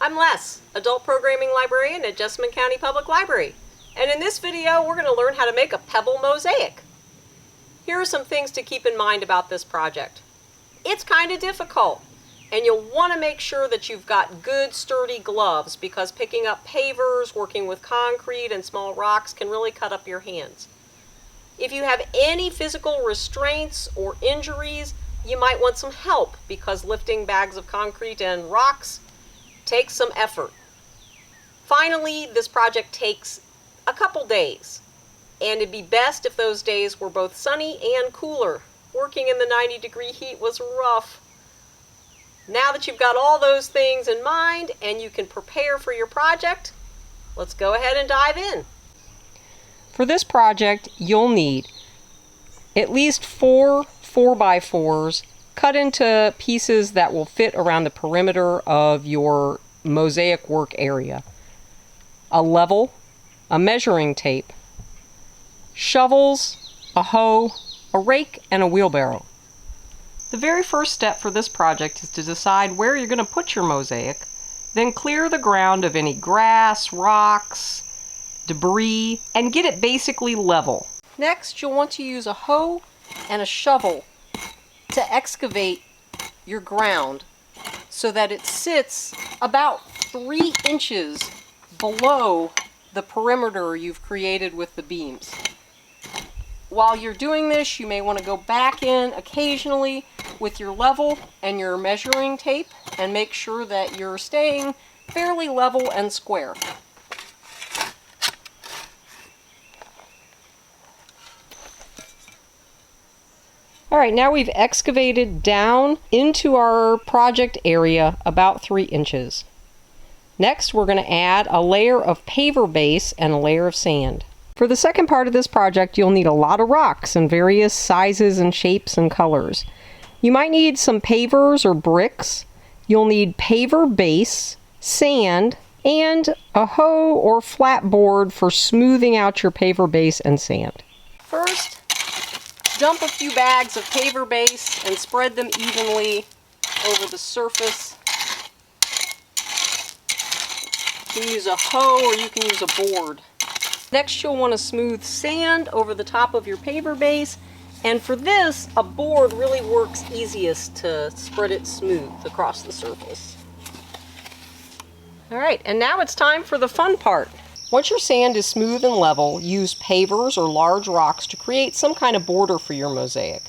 I'm Les, Adult Programming Librarian at Jessamine County Public Library. And in this video, we're going to learn how to make a Pebble Mosaic. Here are some things to keep in mind about this project. It's kind of difficult, and you'll want to make sure that you've got good, sturdy gloves because picking up pavers, working with concrete and small rocks can really cut up your hands. If you have any physical restraints or injuries, you might want some help because lifting bags of concrete and rocks takes some effort. Finally, this project takes a couple days, and it'd be best if those days were both sunny and cooler. Working in the 90-degree heat was rough. Now that you've got all those things in mind and you can prepare for your project, let's go ahead and dive in. For this project, you'll need at least 4 4x4s cut into pieces that will fit around the perimeter of your mosaic work area, a level, a measuring tape, shovels, a hoe, a rake, and a wheelbarrow. The very first step for this project is to decide where you're going to put your mosaic, then clear the ground of any grass, rocks, debris, and get it basically level. Next, you'll want to use a hoe and a shovel to excavate your ground so that it sits about 3 inches below the perimeter you've created with the beams. While you're doing this, you may want to go back in occasionally with your level and your measuring tape and make sure that you're staying fairly level and square. Alright, now we've excavated down into our project area about 3 inches. Next, we're going to add a layer of paver base and a layer of sand. For the second part of this project, you'll need a lot of rocks in various sizes and shapes and colors. You might need some pavers or bricks. You'll need paver base, sand, and a hoe or flat board for smoothing out your paver base and sand. First, dump a few bags of paver base and spread them evenly over the surface. You can use a hoe or you can use a board. Next, you'll want to smooth sand over the top of your paver base, and for this, a board really works easiest to spread it smooth across the surface. Alright, and now it's time for the fun part. Once your sand is smooth and level, use pavers or large rocks to create some kind of border for your mosaic.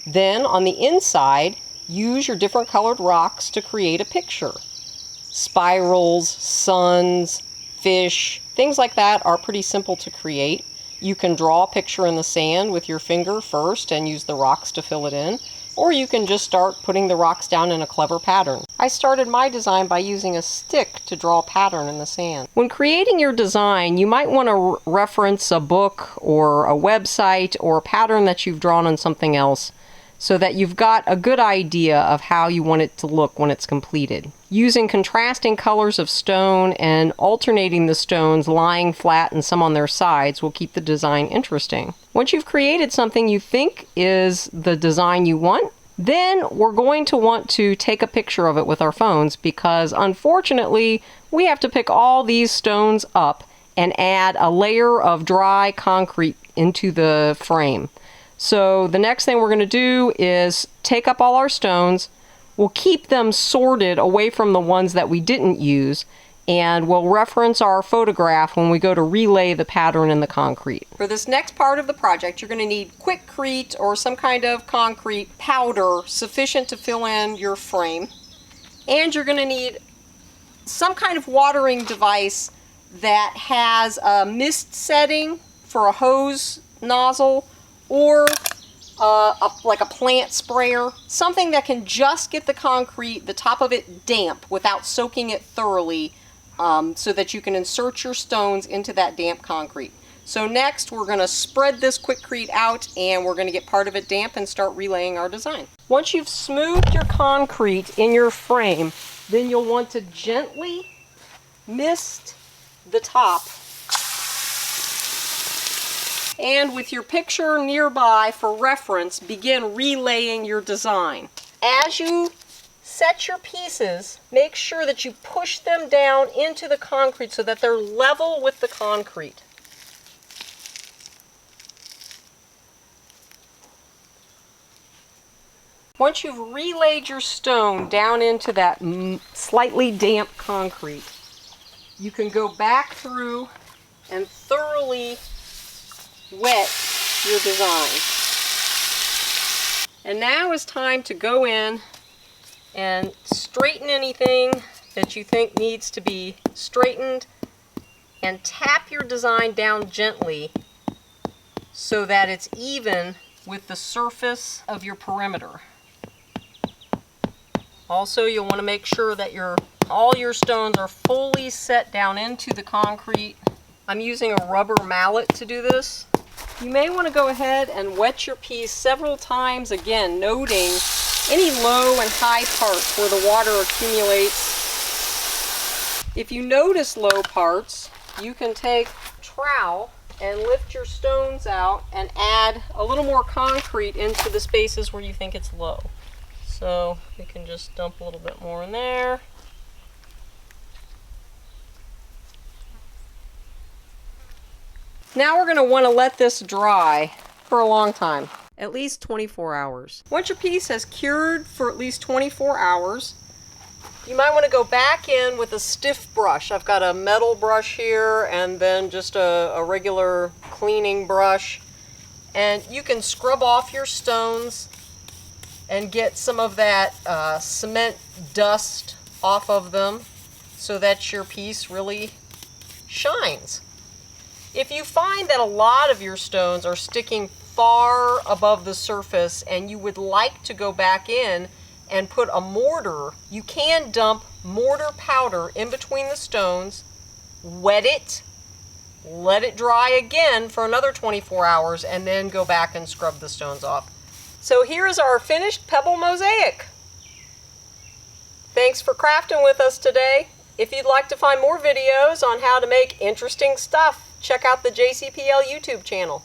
Then, on the inside, use your different colored rocks to create a picture. Spirals, suns, fish, things like that are pretty simple to create. You can draw a picture in the sand with your finger first and use the rocks to fill it in, or you can just start putting the rocks down in a clever pattern. I started my design by using a stick to draw a pattern in the sand. When creating your design, you might want to reference a book or a website or a pattern that you've drawn on something else so that you've got a good idea of how you want it to look when it's completed. Using contrasting colors of stone and alternating the stones lying flat and some on their sides will keep the design interesting. Once you've created something you think is the design you want, then we're going to want to take a picture of it with our phones because unfortunately we have to pick all these stones up and add a layer of dry concrete into the frame. So the next thing we're going to do is take up all our stones. We'll keep them sorted away from the ones that we didn't use, and we'll reference our photograph when we go to relay the pattern in the concrete. For this next part of the project, you're going to need Quikrete or some kind of concrete powder sufficient to fill in your frame. And you're going to need some kind of watering device that has a mist setting for a hose nozzle, or like a plant sprayer, something that can just get the concrete, the top of it damp without soaking it thoroughly so that you can insert your stones into that damp concrete. So next we're going to spread this Quikrete out and we're going to get part of it damp and start relaying our design. Once you've smoothed your concrete in your frame, then you'll want to gently mist the top. And with your picture nearby for reference, begin relaying your design. As you set your pieces, make sure that you push them down into the concrete so that they're level with the concrete. Once you've relayed your stone down into that slightly damp concrete, you can go back through and thoroughly wet your design. And now is time to go in and straighten anything that you think needs to be straightened, and tap your design down gently so that it's even with the surface of your perimeter. Also, you'll want to make sure that all your stones are fully set down into the concrete. I'm using a rubber mallet to do this. You may want to go ahead and wet your piece several times, again, noting any low and high parts where the water accumulates. If you notice low parts, you can take a trowel and lift your stones out and add a little more concrete into the spaces where you think it's low. So we can just dump a little bit more in there. Now we're going to want to let this dry for a long time, at least 24 hours. Once your piece has cured for at least 24 hours, you might want to go back in with a stiff brush. I've got a metal brush here and then just a regular cleaning brush. And you can scrub off your stones and get some of that cement dust off of them so that your piece really shines. If you find that a lot of your stones are sticking far above the surface and you would like to go back in and put a mortar, you can dump mortar powder in between the stones, wet it, let it dry again for another 24 hours, and then go back and scrub the stones off. So here is our finished pebble mosaic. Thanks for crafting with us today. If you'd like to find more videos on how to make interesting stuff, check out the JCPL YouTube channel.